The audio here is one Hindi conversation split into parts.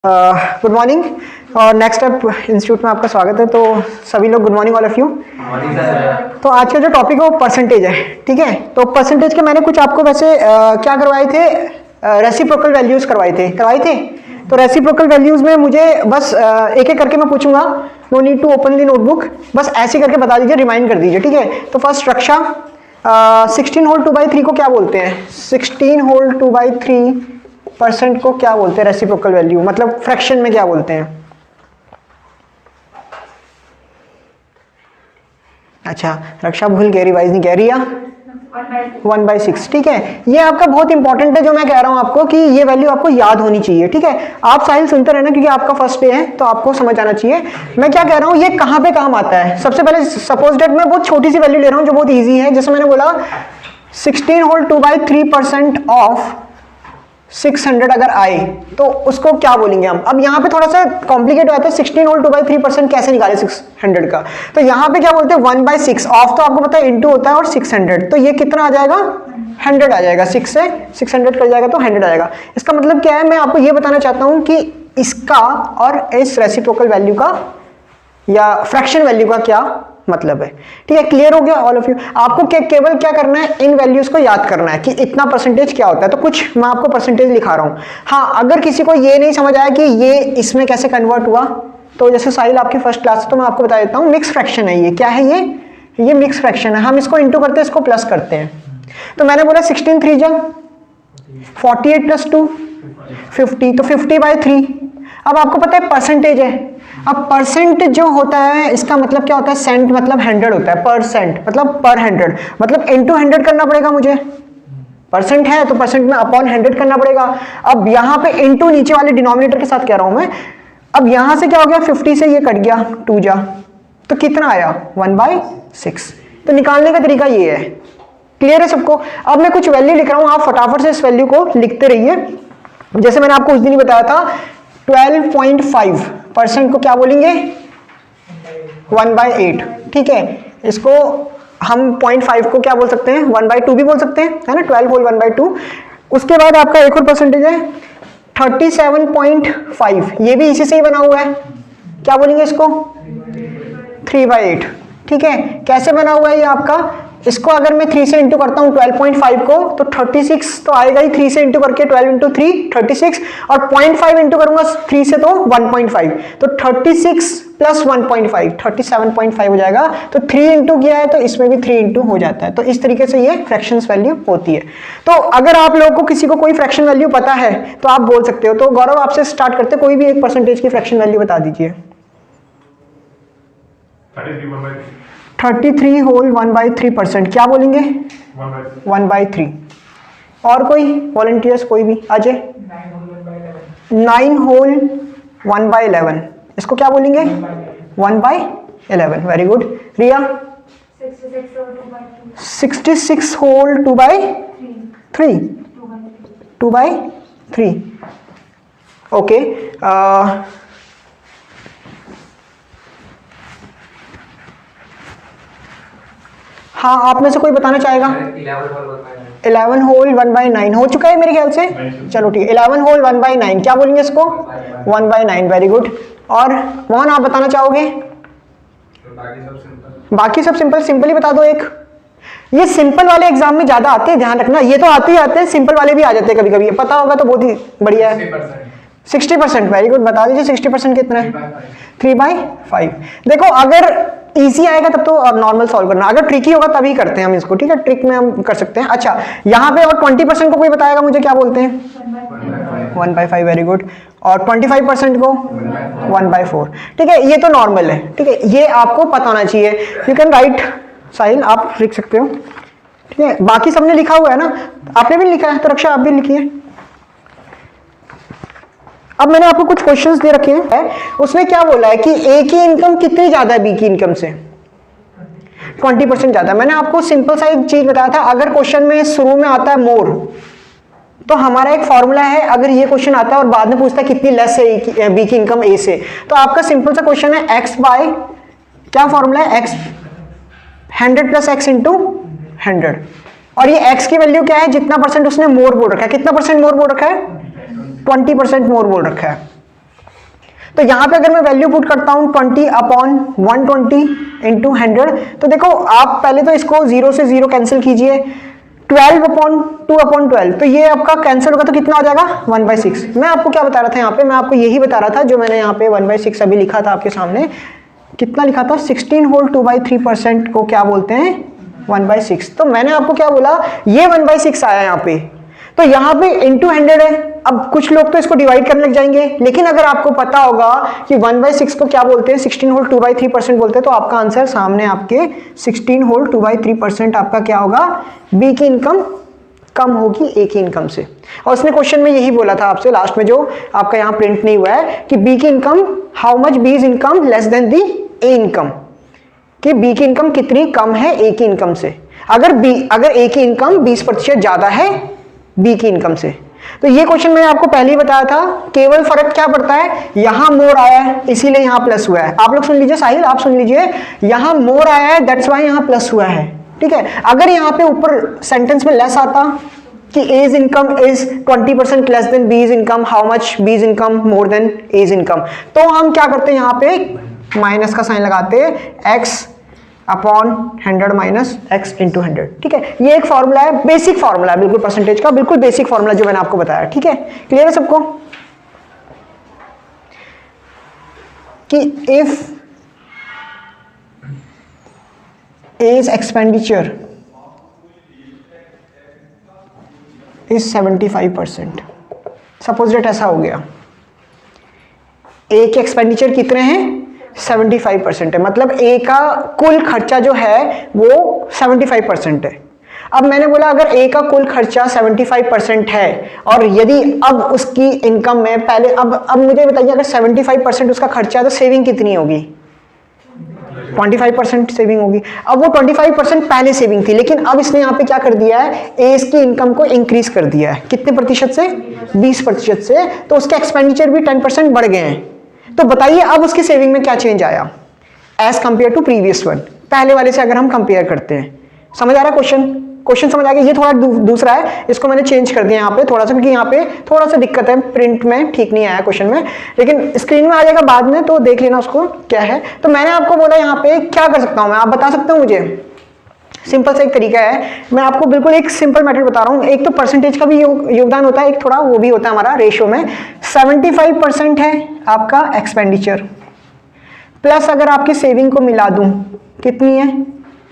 गुड मॉर्निंग और नेक्स्ट स्टेप इंस्टीट्यूट में आपका स्वागत है। तो सभी लोग good morning all of you. तो आज का जो टॉपिक है वो परसेंटेज है, ठीक है। तो परसेंटेज के मैंने कुछ आपको वैसे क्या करवाए थे, रेसिप्रोकल वैल्यूज करवाए थे। तो रेसिप्रोकल वैल्यूज में मुझे बस एक एक करके मैं पूछूंगा, no need to open the notebook, बस ऐसे करके बता दीजिए, रिमाइंड कर दीजिए, ठीक है। तो फर्स्ट रक्षा 16 होल 2/3 को क्या बोलते हैं? 16 होल 2/3% को क्या बोलते हैं? रेसिप्रोकल वैल्यू मतलब फ्रैक्शन में क्या बोलते हैं? अच्छा रक्षा भूल गए, रिवाइज नहीं कह रही। 1/6, ठीक है। ये आपका बहुत इंपॉर्टेंट है जो मैं कह रहा हूं आपको कि ये वैल्यू आपको याद होनी चाहिए, ठीक है। आप साहिल सुनते रहना क्योंकि आपका फर्स्ट डे है तो आपको समझ आना चाहिए मैं क्या कह रहा हूं, ये कहां पे काम आता है। सबसे पहले सपोज डेट मैं बहुत छोटी सी वैल्यू ले रहा हूं जो बहुत ईजी है। जैसे मैंने बोला 16 होल 2/3% ऑफ 600 अगर आए तो उसको क्या बोलेंगे हम। अब यहाँ पे थोड़ा सा कॉम्प्लिकेट होता है, 16 होल 2/3% कैसे निकाले 600 का। तो यहाँ पे क्या बोलते हैं 1/6 ऑफ, तो आपको पता है इंटू होता है और 600, तो ये कितना आ जाएगा 100 आ जाएगा। 6 से 600 कर जाएगा तो 100 आ जाएगा। इसका मतलब क्या है, मैं आपको ये बताना चाहता हूँ कि इसका और इस रेसिप्रोकल वैल्यू का या फ्रैक्शन वैल्यू का क्या मतलब है, ठीक है। क्लियर हो गया ऑल ऑफ यू। आपको केवल क्या करना है, इन वैल्यूज को याद करना है कि इतना परसेंटेज क्या होता है। तो कुछ मैं आपको परसेंटेज लिखा रहा हूं। हाँ, अगर किसी को ये नहीं समझ आया कि ये इसमें कैसे कन्वर्ट हुआ, तो जैसे साहिल आपकी फर्स्ट क्लास है तो मैं आपको बता देता हूँ, मिक्स फ्रैक्शन है ये। क्या है ये मिक्स फ्रैक्शन है। हम इसको इंटू करते हैं, इसको प्लस करते हैं। तो मैंने बोला 16 3 जा 48 प्लस 2 50, तो 50/3। अब आपको पता है परसेंटेज है। अब परसेंट जो होता है इसका मतलब क्या होता है, सेंट मतलब 100 होता है, परसेंट मतलब पर 100, मतलब इंटू 100 करना पड़ेगा मुझे। परसेंट है तो परसेंट में अपॉन 100 करना पड़ेगा। अब यहाँ पे इंटू नीचे वाले डिनोमिनेटर के साथ कह रहा हूं मैं। अब यहां से क्या हो गया, 50 से ये कट गया 2 जा, तो कितना आया 1/6। तो निकालने का तरीका ये है। क्लियर है सबको। अब मैं कुछ वैल्यू लिख रहा हूं, आप फटाफट से इस वैल्यू को लिखते रहिए। जैसे मैंने आपको उस दिन ही बताया था 12.5% को क्या बोलेंगे 1/8, ठीक है। इसको हम 0.5 को क्या बोल सकते हैं 1/2 भी बोल सकते हैं, है ना। 12 होल 1/2। उसके बाद आपका एक और परसेंटेज है 37.5, ये भी इसी से ही बना हुआ है। क्या बोलेंगे इसको 3/8, ठीक है। कैसे बना हुआ है ये आपका, इसको अगर मैं 3 से इंटू करता हूं 12.5 को तो 36 तो आएगा ही। 3 से इंटू करके 12 × 3 36, और 0.5 इंटू करूंगा 3 से तो 1.5, तो 36 प्लस 1.5 37.5 हो जाएगा। तो 3 इंटू किया है तो इसमें भी 3 इंटू हो जाता है। तो इस तरीके से ये फ्रैक्शंस वैल्यू होती है। तो अगर आप लोगों को किसी को कोई फ्रैक्शन वैल्यू पता है तो आप बोल सकते हो। तो गौरव आपसे स्टार्ट करते, कोई भी एक परसेंटेज की फ्रैक्शन वैल्यू बता दीजिए। 33 होल 1/3%, क्या बोलेंगे 1/3। और कोई वॉलंटियर्स, कोई भी अजय 9 होल 1/11, इसको क्या बोलेंगे 1/11। Very good. Riya 66 whole 2/3 2/3, okay. हाँ, आप में से कोई बताना चाहेगा? 11 होल 1/9 हो चुका है मेरे ख्याल से। चलो ठीक है, 11 होल 1/9 क्या बोलेंगे इसको 1/9। Very good. और मोहन आप बताना चाहोगे? बाकी सब सिंपल ही बता दो एक। ये सिंपल वाले एग्जाम में ज्यादा आते हैं, ध्यान रखना। ये तो आते ही आते हैं, सिंपल वाले भी आ जाते हैं कभी कभी, पता होगा तो बहुत ही बढ़िया है। 60%, वेरी गुड। बता दीजिए 60% कितना है 3/5। देखो अगर इजी आएगा तब तो अब नॉर्मल सॉल्व करना, अगर ट्रिकी होगा तभी करते हैं हम इसको, ठीक है। ट्रिक में हम कर सकते हैं। अच्छा यहाँ पे और 20% को कोई बताएगा मुझे क्या बोलते हैं 1/5, वेरी गुड। और 25% को 1/4, ठीक है। ये तो नॉर्मल है, ठीक है, ये आपको पता होना चाहिए। यू कैन राइट, साहिल आप लिख सकते हो, ठीक है। बाकी सबने लिखा हुआ है ना, आपने भी लिखा है तो रक्षा आप भी लिखिए। अब मैंने आपको कुछ क्वेश्चंस दे रखे हैं, उसने क्या बोला है कि ए की इनकम कितनी ज्यादा है बी की इनकम से 20% ज्यादा। मैंने आपको सिंपल सा एक चीज बताया था, अगर क्वेश्चन में शुरू में आता है मोर तो हमारा एक फॉर्मूला है। अगर ये क्वेश्चन आता है और बाद में पूछता है कितनी लेस है बी की इनकम ए से, तो आपका सिंपल सा क्वेश्चन है x बाय क्या फॉर्मूला है x 100 + x × 100, और ये x की वैल्यू क्या है, जितना परसेंट उसने मोर बोल रखा है। कितना परसेंट मोर बोल रखा है 20% मोर बोल रखा है। तो यहाँ पे अगर मैं वैल्यू पुट करता हूँ 20/120 इंटू 100, तो देखो आप पहले तो इसको 0 से 0 कैंसिल कीजिए, 12/2/12, तो ये आपका कैंसिल होगा तो कितना हो जाएगा 1/6। मैं आपको क्या बता रहा था यहाँ पे, मैं आपको यही बता रहा था जो मैंने यहाँ पे 1/6 अभी लिखा था आपके सामने, कितना लिखा था 16 होल 2/3% को क्या बोलते हैं 1/6। तो मैंने आपको क्या बोला, ये 1/6 आया यहाँ पे, तो यहाँ पे इंटू 100 है। अब कुछ लोग तो इसको डिवाइड करने लग जाएंगे, लेकिन अगर आपको पता होगा कि 1/6 को क्या बोलते हैं 16 होल 2/3% बोलते हैं, तो आपका आंसर सामने आपके 16 होल 2/3% आपका क्या होगा, बी की इनकम कम होगी ए की इनकम से। और उसने क्वेश्चन में यही बोला था आपसे लास्ट में, जो आपका यहाँ प्रिंट नहीं हुआ है, कि बी की income, how much B is income less than the A income, कि बी की इनकम कितनी कम है ए की इनकम से। अगर ए की इनकम 20% ज्यादा है बी की इनकम से। तो ये क्वेश्चन मैंने आपको पहले ही बताया था, केवल फर्क क्या पड़ता है, यहां मोर आया है इसीलिए यहां प्लस हुआ है। आप लोग सुन लीजिए, साहिल आप सुन लीजिए, यहां मोर आया है दैट्स वाई यहां प्लस हुआ है, ठीक है। अगर यहां पे ऊपर सेंटेंस में लेस आता कि A's income is 20% less than B's income, how much B's income more than A's income, तो हम क्या करते हैं यहाँ पे माइनस का साइन लगाते हैं, x upon 100 minus x into 100, ठीक है। ये एक फॉर्मूला है, बेसिक फॉर्मूला है बिल्कुल परसेंटेज का, बिल्कुल बेसिक फॉर्मूला जो मैंने आपको बताया, ठीक है। क्लियर है सबको कि if A's expenditure is 75%, suppose that ऐसा हो गया, ए के एक्सपेंडिचर कितने हैं 75% है, मतलब ए का कुल खर्चा जो है वो 75% है। अब मैंने बोला अगर ए का कुल खर्चा 75% है और यदि अब उसकी इनकम में पहले अब मुझे बताइए अगर 75% उसका खर्चा है तो सेविंग कितनी होगी, 25% सेविंग होगी। अब वो 25% पहले सेविंग थी, लेकिन अब इसने यहाँ पे क्या कर दिया है, ए इसकी इनकम को इंक्रीज कर दिया है, कितने प्रतिशत से 20% से, तो उसके एक्सपेंडिचर भी 10% बढ़ गए हैं। तो बताइए अब उसकी सेविंग में क्या चेंज आया as compare to previous one, पहले वाले से अगर हम कंपेयर करते हैं। समझ आ रहा है क्वेश्चन समझ आ गया। ये थोड़ा दूसरा है, इसको मैंने चेंज कर दिया यहाँ पे थोड़ा सा, क्योंकि यहाँ पे थोड़ा सा दिक्कत है, प्रिंट में ठीक नहीं आया क्वेश्चन में, लेकिन स्क्रीन में आ जाएगा बाद में, तो देख लेना उसको क्या है। तो मैंने आपको बोला यहाँ पे क्या कर सकता हूँ मैं, आप बता सकते हो मुझे, सिंपल सा एक तरीका है, मैं आपको बिल्कुल एक सिंपल मेथड बता रहा हूँ। एक तो परसेंटेज का भी योगदान होता है, एक थोड़ा वो भी होता है हमारा रेशियो में। 75% है आपका एक्सपेंडिचर, प्लस अगर आपकी सेविंग को मिला दूं कितनी है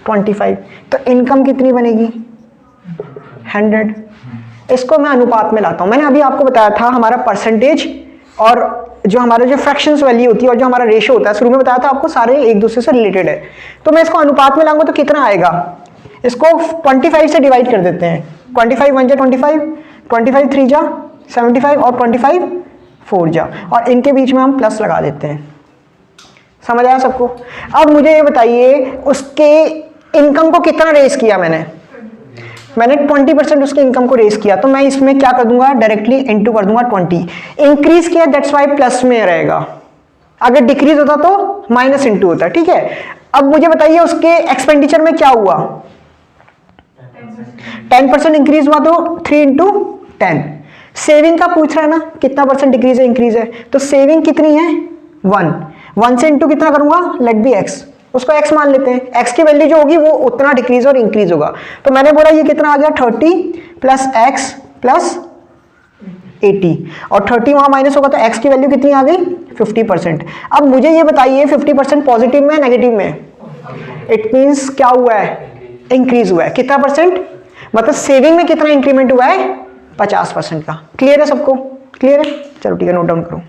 25, तो इनकम कितनी बनेगी 100। इसको मैं अनुपात में लाता हूं। मैंने अभी आपको बताया था हमारा परसेंटेज और जो हमारा जो फ्रैक्शंस वैल्यू होती है और जो हमारा रेशियो होता है, शुरू में बताया था आपको, सारे एक दूसरे से रिलेटेड है। तो मैं इसको अनुपात में लाऊंगा तो कितना आएगा, इसको 25 से डिवाइड कर देते हैं। 25 1 जा 25, 25 3 जा 75 और 25 4 जा, और इनके बीच में हम प्लस लगा देते हैं। समझ आया सबको। अब मुझे ये बताइए उसके इनकम को कितना रेस किया मैंने 20% उसकी इनकम को रेस किया, तो मैं इसमें क्या कर दूंगा, डायरेक्टली इनटू कर दूंगा 20। इंक्रीज किया दैट्स वाई प्लस में रहेगा, अगर डिक्रीज होता तो माइनस इंटू होता, ठीक है। अब मुझे बताइए उसके एक्सपेंडिचर में क्या हुआ, 10% इंक्रीज हुआ तो 3 इंटू 10। सेविंग का पूछ रहा है ना, कितना परसेंट डिक्रीज है इंक्रीज है, तो सेविंग कितनी है 1 से इंटू कितना करूंगा, लेट बी एक्स, उसको x मान लेते हैं। x की वैल्यू जो होगी वो उतना डिक्रीज और इंक्रीज होगा। तो मैंने बोला ये कितना आ गया 30 प्लस x प्लस 80, और 30 वहां माइनस होगा तो x की वैल्यू कितनी आ गई 50%। अब मुझे ये बताइए 50% पॉजिटिव में नेगेटिव में, इट मीन्स क्या हुआ है, इंक्रीज हुआ है। कितना परसेंट, मतलब सेविंग में कितना इंक्रीमेंट हुआ है 50% का। क्लियर है सबको, क्लियर है, चलो ठीक है, नोट डाउन करो।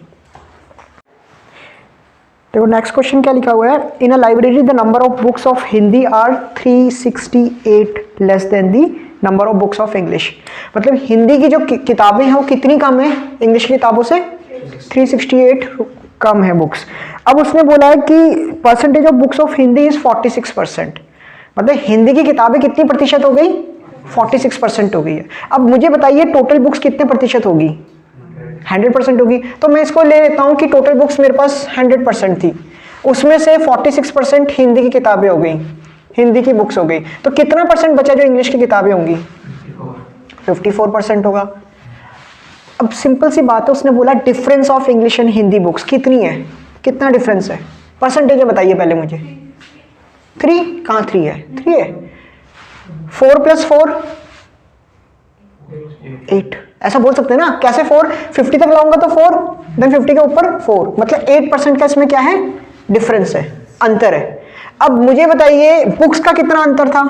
देखो नेक्स्ट क्वेश्चन क्या लिखा हुआ है, in a library the number of books of Hindi are 368 less than the number of books of English. मतलब हिंदी की जो किताबें हैं वो कितनी कम है इंग्लिश की किताबों से, 368 कम है बुक्स। अब उसने बोला है कि percentage of books of Hindi is 46%, मतलब हिंदी की किताबें कितनी प्रतिशत हो गई 46% हो गई है। अब मुझे बताइए टोटल बुक्स कितने प्रतिशत होगी, 100% होगी। तो मैं इसको ले लेता हूं कि टोटल बुक्स मेरे पास 100% थी, उसमें से 46% हिंदी की किताबें हो गई, हिंदी की बुक्स हो गई, तो कितना परसेंट बचा जो इंग्लिश की किताबें होंगी 54% होगा। अब सिंपल सी बात है, उसने बोला difference of English and Hindi books कितनी है, कितना डिफरेंस है, परसेंटेज बताइए पहले मुझे। 3, कहाँ 3 है, 3 है। 4 + 4 8, ऐसा बोल सकते हैं ना, कैसे 4, 50 तक लाऊंगा तो 4, देन 50 के ऊपर 4, मतलब 8% का इसमें क्या है, डिफरेंस है, अंतर है। अब मुझे बताइए बुक्स का कितना अंतर था,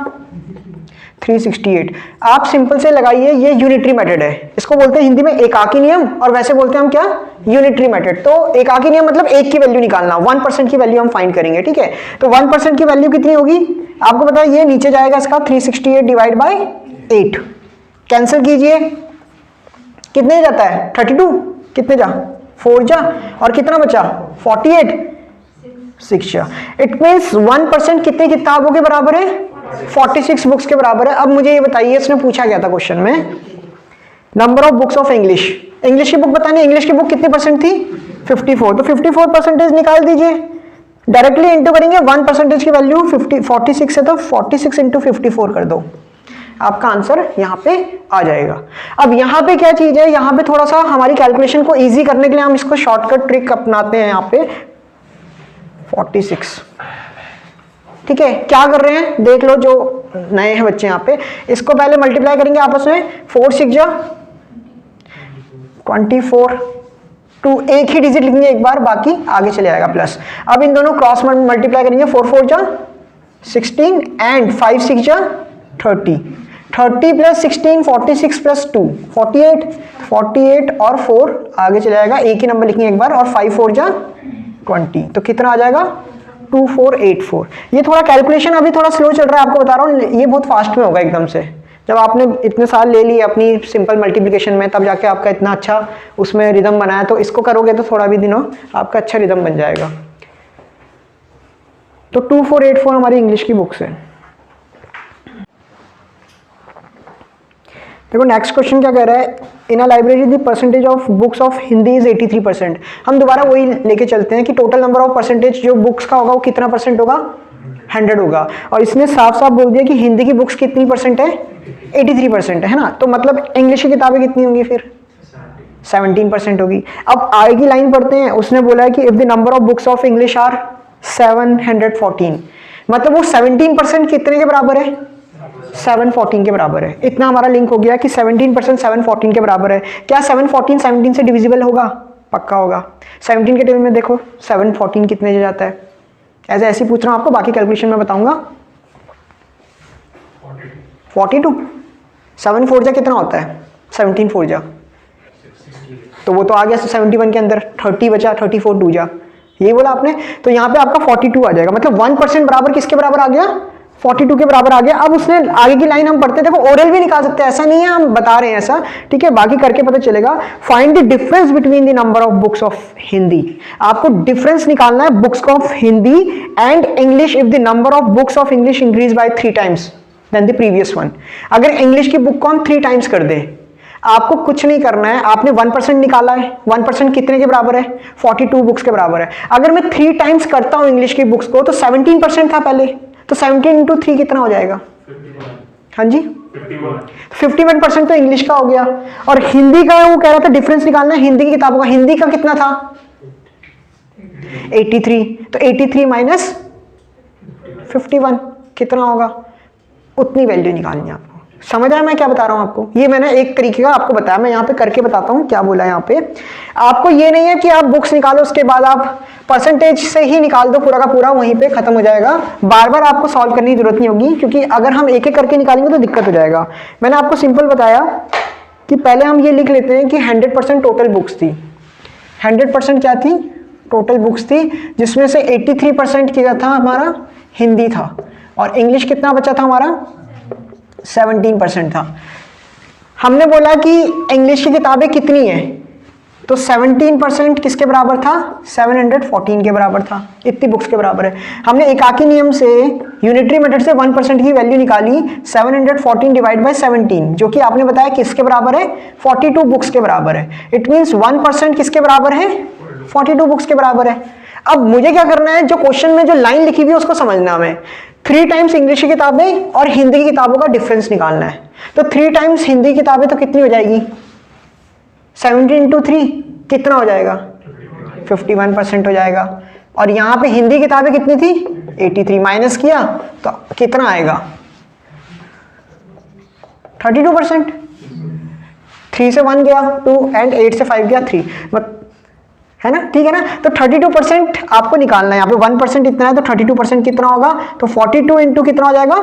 368। आप सिंपल से लगाइए, ये यूनिटरी मेथड है, इसको बोलते हैं हिंदी में एकाकी नियम, और वैसे बोलते हैं हम क्या, यूनिटरी मेथड। तो एकाकी नियम मतलब एक की वैल्यू निकालना, 1% की वैल्यू हम फाइंड करेंगे, ठीक है। तो 1% की वैल्यू कितनी होगी, आपको पता है, ये नीचे जाएगा इसका 368 डिवाइड बाई 8, कैंसिल कीजिए, कितने जाता है 32, कितने जा 4 जा, और कितना बचा 48, 6 जा। इट मीन्स 1% कितने किताबों के बराबर है, 46 बुक्स के बराबर है। अब मुझे ये बताइए, इसने पूछा गया था क्वेश्चन में, number of books of English, English की बुक बतानी, इंग्लिश की बुक कितनी परसेंट थी, 54, तो 54% निकाल दीजिए, डायरेक्टली इंटू करेंगे 1% की वैल्यू 46 है, तो 46 × 54 कर दो, आपका आंसर यहाँ पे आ जाएगा। अब यहाँ पे क्या चीज है, यहाँ पे थोड़ा सा हमारी कैलकुलेशन को इजी करने के लिए हम इसको शॉर्टकट ट्रिक अपनाते हैं। यहाँ पे 46, ठीक है, क्या कर रहे हैं देख लो, जो नए हैं बच्चे यहाँ पे, इसको पहले मल्टीप्लाई करेंगे आपस में, 4 × 6 = 24, 2 एक ही डिजिट लिखेंगे एक बार, बाकी आगे चले जाएगा प्लस। अब इन दोनों क्रॉस मल्टीप्लाई करेंगे, 4 × 4 = 16 एंड 5 × 6 = 30, 30 + 16 46 + 2 48, 48 और 4 आगे चले जाएगा, एक ही नंबर लिखेंगे एक बार, और 5 × 4 = 20, तो कितना आ जाएगा 2484। ये थोड़ा कैलकुलेशन अभी थोड़ा स्लो चल रहा है, आपको बता रहा हूँ, ये बहुत फास्ट में होगा एकदम से। जब आपने इतने साल ले लिए अपनी सिंपल मल्टीप्लिकेशन में, तब जाके आपका इतना अच्छा उसमें रिदम बनाया, तो इसको करोगे तो थोड़ा भी दिनों आपका अच्छा रिदम बन जाएगा। तो 2484 हमारी इंग्लिश की बुक्स है। देखो नेक्स्ट क्वेश्चन क्या कह रहा है, in a library the percentage of books of Hindi is 83%। हम दोबारा वही लेके चलते हैं कि टोटल नंबर ऑफ परसेंटेज जो बुक्स का होगा वो कितना परसेंट होगा, 100 होगा, और इसने साफ साफ बोल दिया कि हिंदी की बुक्स कितनी परसेंट है, 83% है ना, तो मतलब इंग्लिश की किताबें कितनी होंगी फिर 17% होगी। अब आगे की लाइन पढ़ते हैं, उसने बोला है कि if the number of books of English are 714, मतलब वो 17% कितने के बराबर है, 714 के बराबर है। इतना हमारा लिंक हो गया कि 17% 714 के बराबर है। क्या 714 17 से डिविजिबल होगा, पक्का होगा। 17 के टेबल में देखो 714 कितने से जाता है, ऐसे पूछ रहा हूं आपको, बाकी कैलकुलेशन में बताऊंगा। 42, 7 4 जा कितना होता है, 17 4 जा, तो वो तो आ गया 71 के अंदर, 30 बचा, 34 2 जा, यही बोला आपने। तो यहाँ पे आपका 42 आ जाएगा, मतलब 1% बराबर किसके बराबर आ गया, 42 के बराबर आ गया। अब उसने आगे की लाइन हम पढ़ते हैं, देखो ओरल भी निकाल सकते हैं, ऐसा नहीं है हम बता रहे हैं ऐसा, ठीक है, बाकी करके पता चलेगा। Find the difference between the number of books of Hindi, आपको डिफरेंस निकालना है books of Hindi and English if the number of books of English increase by 3 times then the previous one. अगर इंग्लिश की बुक को हम 3 टाइम्स कर दें, आपको कुछ नहीं करना है, आपने 1% निकाला है, 1% कितने के बराबर है, 42 बुक्स के बराबर है। अगर मैं 3 टाइम्स करता हूं इंग्लिश की बुक्स को, तो 17% था पहले, तो 17 × 3 कितना हो जाएगा, 51। हाँ जी 51% तो इंग्लिश का हो गया। और हिंदी का वो कह रहा था डिफरेंस निकालना है हिंदी की किताबों का, हिंदी का कितना था 83, तो 83 माइनस 51 कितना होगा, उतनी वैल्यू निकालनी है आपको। समझ आया मैं क्या बता रहा हूं आपको, ये मैंने एक तरीके का आपको बताया, मैं यहाँ पे करके बताता हूँ क्या बोला यहाँ पे। आपको ये नहीं है कि आप बुक्स निकालो उसके बाद आप परसेंटेज से ही निकाल दो, पूरा का पूरा वहीं पे खत्म हो जाएगा, बार बार आपको सॉल्व करने की जरूरत नहीं होगी, क्योंकि अगर हम एक एक करके निकालेंगे तो दिक्कत हो जाएगा। मैंने आपको सिंपल बताया कि पहले हम ये लिख लेते हैं कि 100% टोटल बुक्स थी, 100% क्या थी, टोटल बुक्स थी, जिसमें से 83% क्या था हमारा, हिंदी था, और इंग्लिश कितना बचा था हमारा 17% था। हमने बोला कि इंग्लिश की किताबें कितनी है, तो 17% किसके बराबर था, 714 के बराबर था, इतनी बुक्स के बराबर है। हमने एकाकी नियम से यूनिटरी मेथड से 1% की वैल्यू निकाली, 714 डिवाइड बाय 17, जो कि आपने बताया किसके बराबर है, 42 बुक्स के बराबर है। इट मींस 1% किसके बराबर है, 42 बुक्स के बराबर है। अब मुझे क्या करना है, जो क्वेश्चन में जो लाइन लिखी हुई है उसको समझना है। 3 टाइम्स इंग्लिश की किताबें और हिंदी की किताबों का डिफरेंस निकालना है। तो 3 टाइम्स हिंदी किताबें तो कितनी हो जाएगी 70 इंटू 3 कितना हो जाएगा? 51% हो जाएगा। और यहाँ पे हिंदी किताबें कितनी थी? 83, माइनस किया तो कितना आएगा? 32%। 3 से 1 गया 2 एंड 8 से 5 गया 3, है ना? ठीक है ना? तो 32% आपको निकालना है। यहाँ पे 1% इतना है तो 32% कितना होगा? तो 42 इंटू कितना हो जाएगा?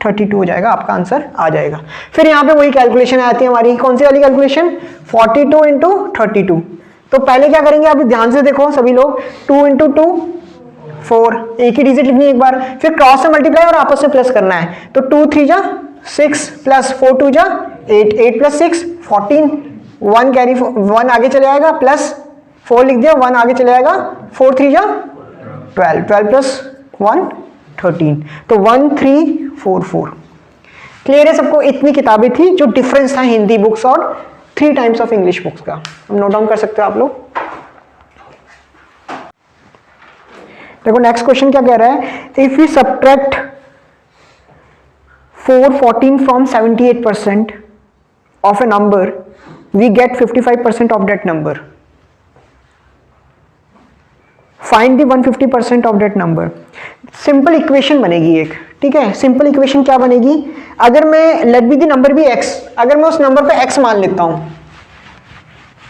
32 हो जाएगा, आपका आंसर आ जाएगा। फिर यहाँ पे वही कैलकुलेशन आती है हमारी, कौन सी वाली कैलकुलेशन? 42 इंटू 32। तो पहले क्या करेंगे, अभी ध्यान से देखो सभी लोग, 2 इंटू 2 4, एक ही डिजिट लिखनी है एक बार, फिर क्रॉस से मल्टीप्लाई और आपस में प्लस करना है। तो 2 3 जा 6 प्लस 4 2 जा 8, 8 प्लस 6 14, 1 कैरी 1 आगे चले आएगा, प्लस 4 लिख दिया, 1 आगे चले आएगा, 4 3 जा 12, 12 प्लस 1 13, तो 1 3 4 4। क्लियर है सबको? इतनी किताबें थी, जो डिफरेंस था हिंदी बुक्स और 3 टाइम्स ऑफ इंग्लिश बुक्स का। नोट डाउन कर सकते हो आप लोग। देखो नेक्स्ट क्वेश्चन क्या कह रहा है, if you subtract 414 from 78% of a number we get 55% of that number, find the 150% of that number. Simple equation बनेगी एक, ठीक है? सिंपल इक्वेशन क्या बनेगी, अगर मैं लेट बी द नंबर भी x, अगर मैं उस नंबर पे x मान लेता हूं,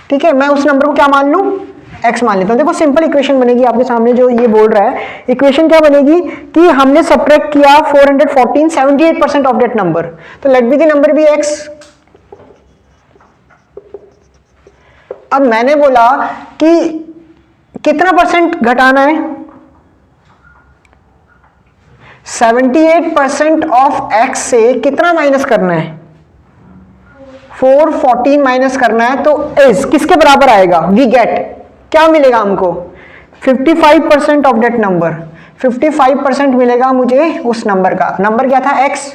ठीक है, मैं उस नंबर को क्या मान लूं? x मान लेता हूं। देखो सिंपल इक्वेशन बनेगी आपके सामने, जो ये बोल रहा है इक्वेशन क्या बनेगी कि हमने सब्ट्रैक्ट किया 414 78% ऑफ दैट नंबर, तो लेट बी द नंबर भी x। अब मैंने बोला कि कितना परसेंट घटाना है, 78% ऑफ x से कितना माइनस करना है? 414 माइनस करना है, तो इज किसके बराबर आएगा? वी गेट, क्या मिलेगा हमको? 55% ऑफ दैट नंबर। 55% मिलेगा मुझे उस नंबर का। नंबर क्या था? x।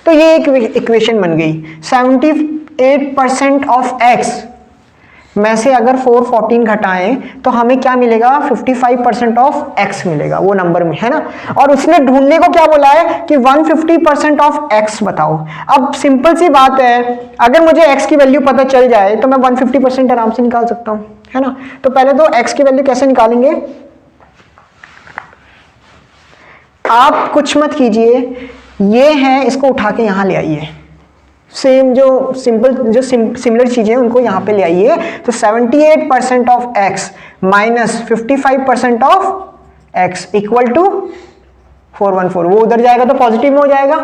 तो ये एक इक्वेशन बन गई। 78% ऑफ x में से अगर 414 घटाएं तो हमें क्या मिलेगा? 55% ऑफ x मिलेगा, वो नंबर में, है ना? और उसने ढूंढने को क्या बोला है कि 150% ऑफ x बताओ। अब सिंपल सी बात है, अगर मुझे x की वैल्यू पता चल जाए तो मैं 150% आराम से निकाल सकता हूं, है ना? तो पहले तो x की वैल्यू कैसे निकालेंगे, आप कुछ मत कीजिए, ये है, इसको उठा के यहां ले आइए। सेम जो सिमिलर चीजें उनको यहां पे ले आइए। तो 78% of x minus 55% of x equal to 414, वो उधर जाएगा तो पॉजिटिव में हो जाएगा।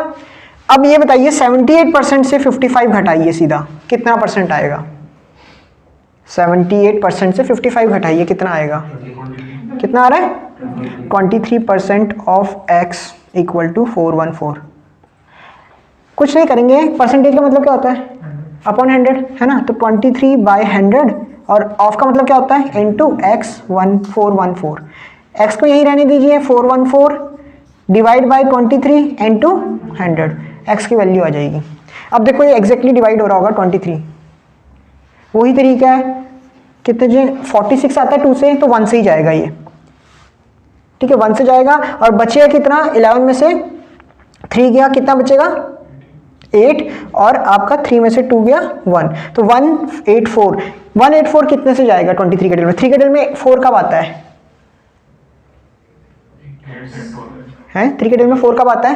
अब ये बताइए 78% से 55 घटाइए सीधा, कितना परसेंट आएगा? 78% से 55 घटाइए, कितना आएगा? कितना आ रहा है? 23% ऑफ x इक्वल टू 414। कुछ नहीं करेंगे, परसेंटेज का मतलब क्या होता है? अपॉन 100, है ना? तो 23/100, और ऑफ का मतलब क्या होता है? Into x 1414। x को यहीं रहने दीजिए, 414 डिवाइड बाय 23 इनटू 100, x की वैल्यू आ जाएगी। अब देखो ये एग्जैक्टली डिवाइड हो रहा होगा 23, वही तरीका है। कितने जो 46 आता है 2 से, तो 1 से ही जाएगा ये, ठीक है? 1 से जाएगा, और बचेगा कितना? 11 में से 3 गया, कितना बचेगा? 8, और आपका 3 में से 2 गया 1, तो 184। 184 कितने से जाएगा? 23 के डेल में। 3 के डेल में 4 कब आता है? 3 के डेल में 4 कब आता है?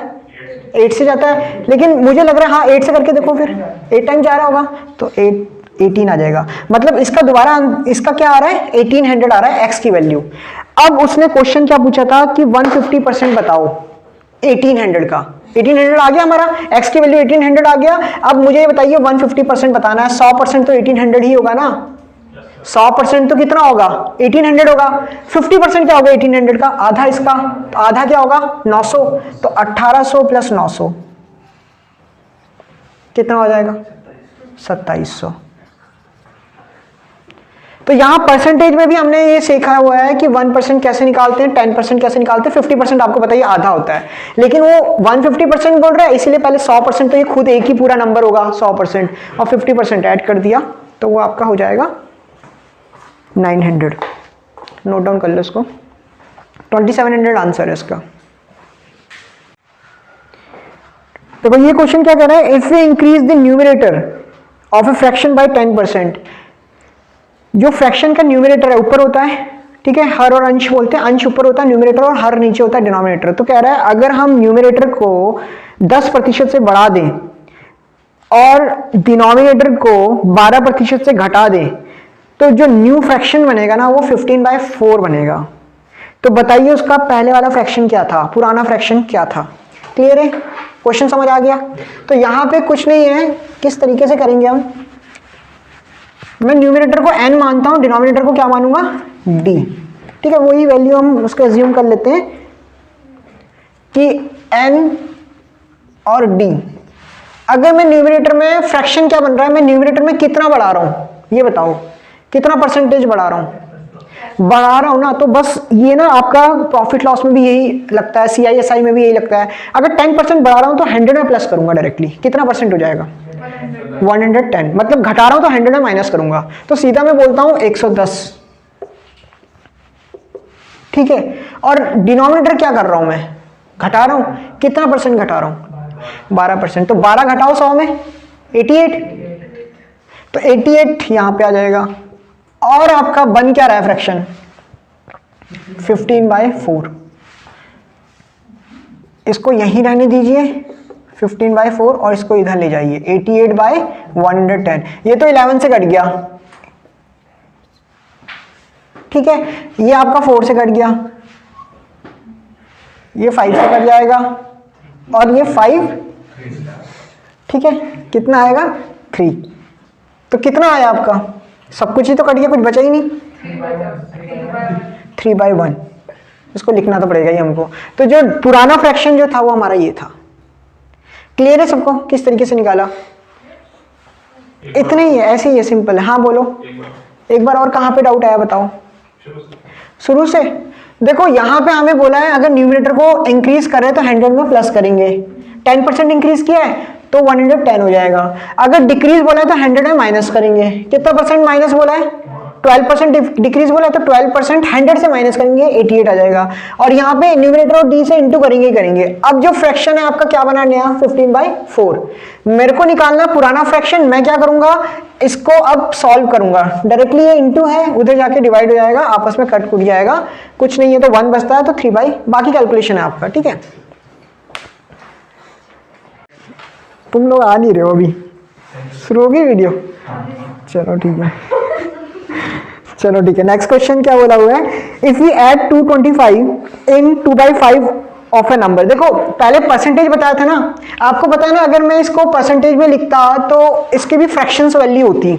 8 से जाता है, लेकिन मुझे लग रहा है हाँ 8 से करके देखो, फिर 8 टाइम जा रहा होगा तो 18 आ जाएगा। मतलब इसका दोबारा इसका क्या आ रहा है? 1800 आ रहा है x की वैल्यू। अब उसने क्वेश्चन क्या पूछा था कि 150% बताओ 1800 का। 1800 आ गया हमारा, x की वैल्यू 1800 आ गया। अब मुझे ये बताइए 150% बताना है। 100% तो 1800 ही होगा ना, 100% तो कितना होगा? 1800 होगा। 50% क्या होगा 1800 का? आधा इसका, तो आधा क्या होगा? 900, तो 1800 प्लस 900 कितना हो जाएगा? 2700। तो यहां परसेंटेज में भी हमने ये सीखा हुआ है कि 1% कैसे निकालते हैं, 10% कैसे निकालते हैं, 50% आपको बताइए आधा होता है, लेकिन वो 150% बोल रहा है, इसीलिए पहले 100%, तो ये खुद एक ही पूरा नंबर होगा 100%, और 50% ऐड कर दिया तो वो आपका हो जाएगा 900। नोट डाउन कर लो इसको, 2700 आंसर है इसका। तो ये क्वेश्चन क्या कह रहा है? If we increase the numerator of a fraction by 10%, जो फ्रैक्शन का न्यूमरेटर है ऊपर होता है, ठीक है, हर और अंश बोलते हैं, अंश ऊपर होता है न्यूमरेटर और हर नीचे होता है डिनोमिनेटर। तो कह रहा है अगर हम न्यूमरेटर को 10% से बढ़ा दें और डिनोमिनेटर को 12% से घटा दें तो जो न्यू फ्रैक्शन बनेगा ना वो 15/4 बनेगा। तो बताइए उसका पहले वाला फ्रैक्शन क्या था, पुराना फ्रैक्शन क्या था। क्लियर है, क्वेश्चन समझ आ गया। तो यहां पे कुछ नहीं है, किस तरीके से करेंगे हम, मैं न्यूमरेटर को n मानता हूं, डिनोमिनेटर को क्या मानूंगा d, ठीक है, वही वैल्यू हम उसको एज्यूम कर लेते हैं कि n और d। अगर मैं न्यूमरेटर में फ्रैक्शन क्या बन रहा है, मैं न्यूमरेटर में कितना बढ़ा रहा हूं ये बताओ, कितना परसेंटेज बढ़ा रहा हूं ना, तो बस ये ना आपका प्रॉफिट लॉस में भी यही लगता है, CISI में भी यही लगता है। अगर 10% बढ़ा रहा हूं तो 100 में प्लस करूंगा डायरेक्टली, कितना परसेंट हो जाएगा 110, मतलब घटा रहा हूं तो 100 में माइनस करूंगा, तो सीधा मैं बोलता हूं 110, ठीक है। और डिनोमिनेटर क्या कर रहा हूं, मैं घटा रहा हूं, कितना परसेंट घटा रहा हूं 12%, तो 12 घटाओ 100 में 88, तो 88 यहां पे आ जाएगा। और आपका बन क्या रहा है फ्रैक्शन 15/4, इसको यहीं रहने दीजिए 15/4 और इसको इधर ले जाइए 88/110, ये तो 11 से कट गया, ठीक है, ये आपका 4 से कट गया, ये 5 से कट जाएगा और ये 5, ठीक है, कितना आएगा 3। तो कितना आया आपका, सब कुछ ही तो कट गया, कुछ बचा ही नहीं, 3/1, इसको लिखना तो पड़ेगा ही हमको। तो जो पुराना फ्रैक्शन जो था वो हमारा ये था। क्लियर है सबको किस तरीके से निकाला, इतना ही है, ऐसे ही है, सिंपल है। हाँ बोलो एक बार और, कहाँ पे डाउट आया बताओ, शुरू से। देखो यहाँ पे हमें बोला है अगर न्यूमरेटर को इंक्रीज करें तो 100 में प्लस करेंगे, 10% इंक्रीज किया है तो 110 हो जाएगा, अगर डिक्रीज बोला है तो 100 में माइनस करेंगे, कितना परसेंट माइनस बोला है 12% डिक्रीज बोला है तो 12% 100 से माइनस करेंगे 88 आ जाएगा, और यहाँ पे न्यूमरेटर और डी से इंटू करेंगे ही करेंगे। अब जो फ्रैक्शन है आपका क्या बना नया 15/4, मेरे को निकालना पुराना फ्रैक्शन, मैं क्या करूंगा इसको अब सॉल्व करूंगा, डायरेक्टली ये इंटू है उधर जाके डिवाइड हो जाएगा, आपस में कट जाएगा, कुछ नहीं है तो 1 बचता है, तो 3 बाकी कैलकुलेशन है आपका, ठीक है। तुम लोग आ नहीं रहे हो अभी, शुरू होगी वीडियो, चलो ठीक है, चलो ठीक है। नेक्स्ट क्वेश्चन क्या बोला हुआ है, if we add 225 in 2/5 of a number. देखो पहले परसेंटेज बताया था ना, आपको पता है ना अगर मैं इसको परसेंटेज में लिखता तो इसकी भी फ्रैक्शंस वैल्यू होती,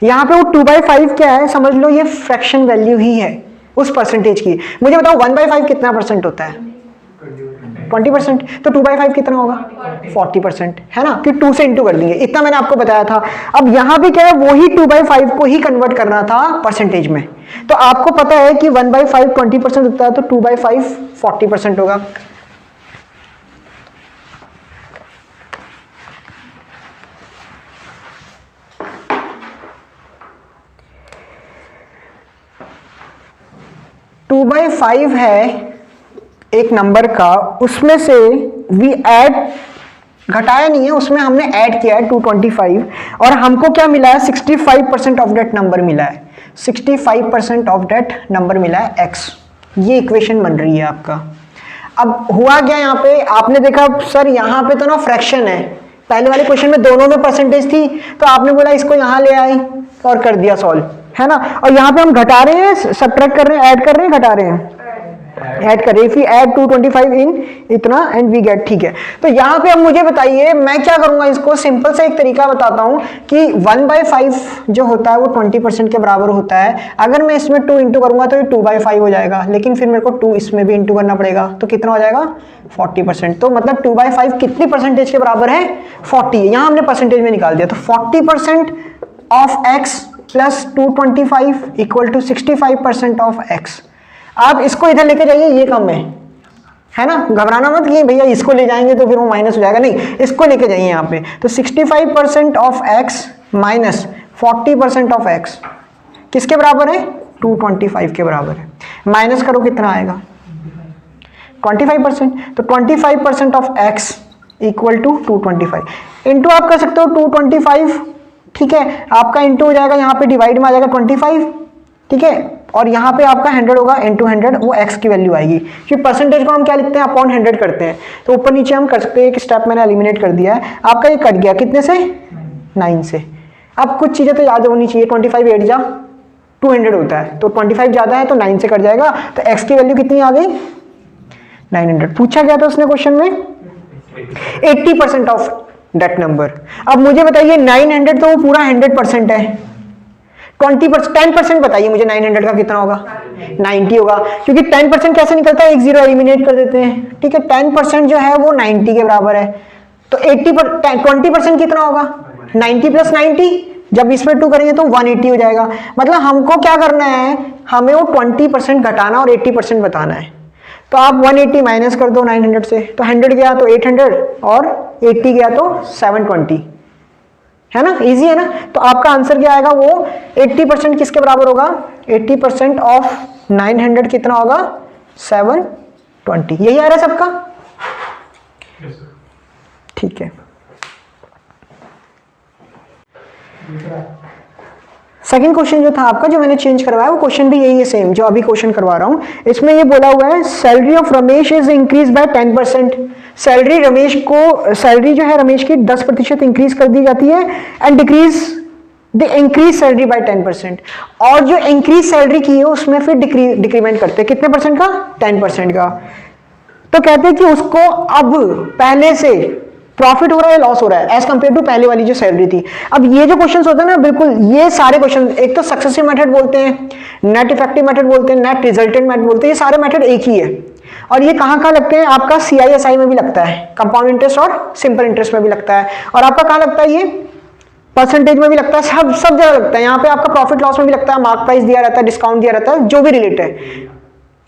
यहाँ पे वो 2/5 क्या है समझ लो, ये फ्रैक्शन वैल्यू ही है उस परसेंटेज की। मुझे बताओ 1/5 कितना परसेंट होता है 20%, तो 2/5 कितना होगा 40%, है ना, कि 2 से इंटू कर देंगे, इतना मैंने आपको बताया था। अब यहां भी क्या है, वही 2/5 को ही कन्वर्ट करना था परसेंटेज में, तो आपको पता है कि 1/5 20% होता है, तो 2/5 40% होगा। टू बाई 5 है एक नंबर का, उसमें से वी ऐड, घटाया नहीं है, उसमें हमने ऐड किया है 225, और हमको क्या मिला है 65% ऑफ दैट नंबर मिला है, 65% ऑफ दैट नंबर मिला है x। ये इक्वेशन बन रही है आपका। अब हुआ क्या यहाँ पे, आपने देखा सर यहाँ पे तो ना फ्रैक्शन है, पहले वाले क्वेश्चन में दोनों में परसेंटेज थी, तो आपने बोला इसको यहाँ ले आई और कर दिया सॉल्व, है ना। और यहाँ पे हम घटा रहे हैं, सब्ट्रैक्ट कर रहे हैं, ऐड कर रहे हैं, घटा रहे हैं, ऐड करें, इफ वी ऐड 225 इन इतना एंड वी गेट, ठीक है। तो यहाँ पे अब मुझे बताइए मैं क्या करूंगा, इसको सिंपल से एक तरीका बताता हूँ कि 1/5 जो होता है वो 20% के बराबर होता है, अगर मैं इसमें 2 इंटू करूंगा तो ये 2/5 हो जाएगा, लेकिन फिर मेरे को 2 इसमें भी इंटू करना पड़ेगा, तो कितना हो जाएगा 40%। तो मतलब 2/5 कितनी परसेंटेज के बराबर है 40, यहाँ हमने परसेंटेज में निकाल दिया, तो 40% of x plus 225 equal to 65% of x। आप इसको इधर लेके जाइए, ये कम है ना, घबराना मत कि भैया इसको ले जाएंगे तो फिर वो माइनस हो जाएगा, नहीं इसको लेके जाइए यहाँ पे, तो 65% of x minus 40% of x किसके बराबर है 225 के बराबर है, माइनस करो कितना आएगा 25%, तो 25% of x equal to 225, into आप कर सकते हो 225, ठीक है, आपका इंटू हो जाएगा, यहाँ पे डिवाइड में आ जाएगा 25, ठीक है, और यहाँ पे आपका 100 होगा, इंटू 100 वो x की वैल्यू आएगी, क्योंकि परसेंटेज को हम क्या लिखते हैं, अपॉन 100 करते हैं, तो ऊपर नीचे हम कर सकते हैं। एक स्टेप मैंने एलिमिनेट कर दिया है, आपका ये कट गया कितने से, 9 से। अब कुछ चीज़ें तो याद होनी चाहिए, 25 8 जा 200 होता है, तो 25 ज़्यादा है तो 9 से कट जाएगा, तो x की वैल्यू कितनी आ गई, 900। पूछा गया था उसने क्वेश्चन में 80% ऑफ दैट नंबर। अब मुझे बताइए 900 तो वो पूरा 100% है, 20% 10% बताइए मुझे 900 का कितना होगा, 90 होगा, क्योंकि 10% कैसे निकलता है, एक जीरो एलिमिनेट कर देते हैं, ठीक है। 10% जो है वो 90 के बराबर है, तो 20% कितना होगा, 90 प्लस 90, जब इसमें 2 करेंगे तो 180 हो जाएगा। मतलब हमको क्या करना है, हमें वो 20% घटाना और 80% बताना है। तो आप 180 माइनस कर दो 900 से, तो 100 गया तो 800 और 80 गया तो 720, है ना, इजी है ना। तो आपका आंसर क्या आएगा, वो 80% किसके बराबर होगा, 80% ऑफ 900 कितना होगा, 720। यही आ रहा है सबका, ठीक है। सेकंड क्वेश्चन जो था आपका, जो मैंने चेंज करवाया, वो क्वेश्चन भी यही है सेम जो अभी क्वेश्चन करवा रहा हूं। इसमें ये बोला हुआ है salary of Ramesh is increase by 10%। Salary Ramesh को, सैलरी जो है रमेश की 10% इंक्रीज कर दी जाती है, and decrease the increase salary by 10%। और जो इंक्रीज सैलरी की है उसमें फिर डिक्रीमेंट करते हैं, कितने परसेंट का, 10% का। तो कहते हैं कि उसको अब पहले से प्रॉफिट हो रहा है, लॉस हो रहा है एज कंपेयर टू पहले वाली जो सैलरी थी। अब ये जो क्वेश्चंस होते हैं ना, बिल्कुल ये सारे क्वेश्चन, एक तो सक्सेसिव मेथड बोलते हैं, नेट इफेक्टिव मेथड बोलते हैं, नेट रिजल्टेंट मेथड बोलते हैं, ये सारे मेथड एक ही है। और ये कहाँ लगते हैं, आपका CISI में भी लगता है, कंपाउंड इंटरेस्ट और सिंपल इंटरेस्ट में भी लगता है, और आपका कहाँ लगता है, ये परसेंटेज में भी लगता है, सब जगह लगता है। यहाँ पे आपका प्रॉफिट लॉस में भी लगता है, मार्क प्राइस दिया रहता है, डिस्काउंट दिया रहता है, जो भी रिलेट है।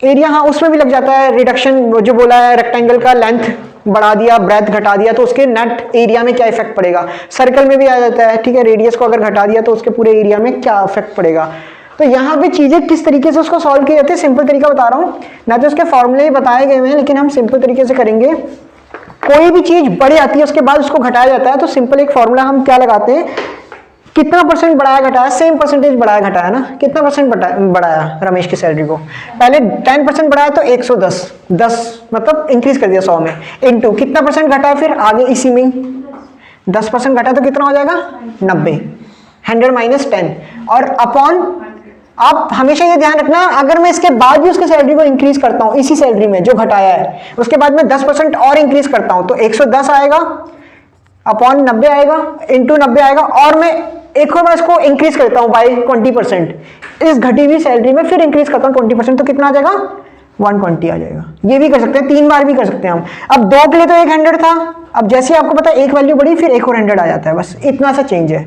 एरिया, हाँ उसमें भी लग जाता है, रिडक्शन जो बोला है, रेक्टेंगल का लेंथ बढ़ा दिया, ब्रेथ घटा दिया, तो उसके नेट एरिया में क्या इफेक्ट पड़ेगा। सर्कल में भी आ जाता है, ठीक है, रेडियस को अगर घटा दिया तो उसके पूरे एरिया में क्या इफेक्ट पड़ेगा। तो यहाँ पे चीजें किस तरीके से उसको सॉल्व की जाती है, सिंपल तरीका बता रहा हूँ, ना तो उसके फॉर्मूले बताए गए हैं, लेकिन हम सिंपल तरीके से करेंगे। कोई भी चीज बढ़ जाती है उसके बाद उसको घटाया जाता है, तो सिंपल एक फॉर्मूला हम क्या लगाते हैं, कितना परसेंट बढ़ाया घटाया, सेम परसेंटेज बढ़ाया घटाया ना, कितना परसेंट बढ़ाया रमेश की सैलरी को, पहले 10% बढ़ाया तो 110, 10 मतलब इंक्रीज कर दिया 100 में, इनटू कितना परसेंट घटाया, फिर आगे इसी में 10% घटा तो कितना हो जाएगा, 90, 100 माइनस 10, और अपॉन। आप हमेशा ये ध्यान रखना, अगर मैं इसके बाद भी उसके सैलरी को इंक्रीज करता हूं, इसी सैलरी में जो घटाया है, उसके बाद मैं 10% और इंक्रीज करता हूं, तो 110 आएगा, अपॉन 90 आएगा, इंटू 90 आएगा, और मैं एक और बार इसको इंक्रीज करता हूं बाय 20%, इस घटी हुई सैलरी में फिर इंक्रीज करता हूं 20%, तो कितना आ जाएगा, 120 आ जाएगा। ये भी कर सकते हैं, 3 बार भी कर सकते हैं हम। अब 2 के लिए तो 100 था, अब जैसे आपको पता है एक वैल्यू बढ़ी फिर एक और 100 आ जाता है, बस इतना सा चेंज है।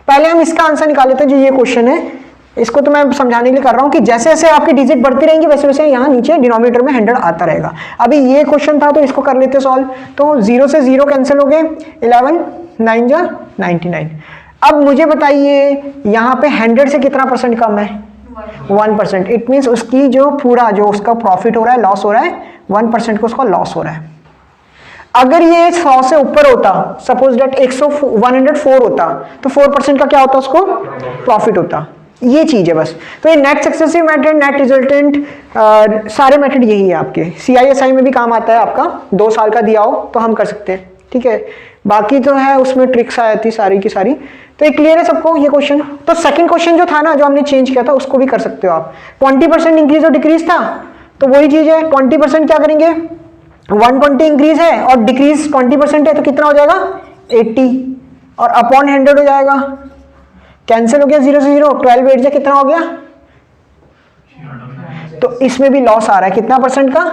पहले हम इसका आंसर निकाल लेते हैं, जो ये क्वेश्चन है, इसको तो मैं समझाने के लिए कर रहा हूं कि जैसे जैसे आपकी डिजिट बढ़ती रहेंगी वैसे वैसे यहाँ नीचे डिनोमिनेटर में 100 आता रहेगा। अभी ये क्वेश्चन था तो इसको कर लेते सॉल्व, तो 0 से 0 कैंसिल हो गए, 11 9 जा 99। अब मुझे बताइए यहाँ पे 100 से कितना परसेंट कम है, 1%। इट मीन्स उसकी जो पूरा जो उसका प्रॉफिट हो रहा है, लॉस हो रहा है, 1% को उसका लॉस हो रहा है। अगर ये 100 से ऊपर होता, सपोज डेट 104 होता, तो 4% का क्या होता, उसको प्रॉफिट होता। ये चीज है बस। तो ये net successive method, net resultant, सारे मेथड यही है आपके। CISI में भी काम आता है आपका, 2 साल का दिया हो तो हम कर सकते हैं, ठीक है। बाकी तो है उसमें ट्रिक्स आ जाती सारी की सारी। तो ये क्लियर है सबको ये क्वेश्चन। तो सेकंड क्वेश्चन जो था ना, जो हमने चेंज किया था, उसको भी कर सकते हो आप। 20% इंक्रीज और डिक्रीज था, तो वही चीज है, 20% क्या करेंगे, 120 इंक्रीज है और डिक्रीज 20% है, तो कितना हो जाएगा 80, और अपॉन 100 हो जाएगा, कैंसिल हो गया 0 से 0, 12 8 से कितना हो गया, तो इसमें भी लॉस आ रहा है, कितना परसेंट का,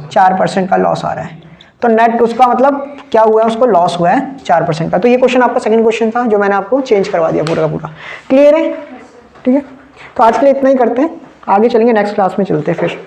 4% का लॉस आ रहा है। तो नेट उसका मतलब क्या हुआ है, उसको लॉस हुआ है 4% का। तो ये क्वेश्चन आपका सेकंड क्वेश्चन था, जो मैंने आपको चेंज करवा दिया पूरा का पूरा। क्लियर है, ठीक है। तो आज के लिए इतना ही करते हैं, आगे चलेंगे, नेक्स्ट क्लास में चलते हैं फिर।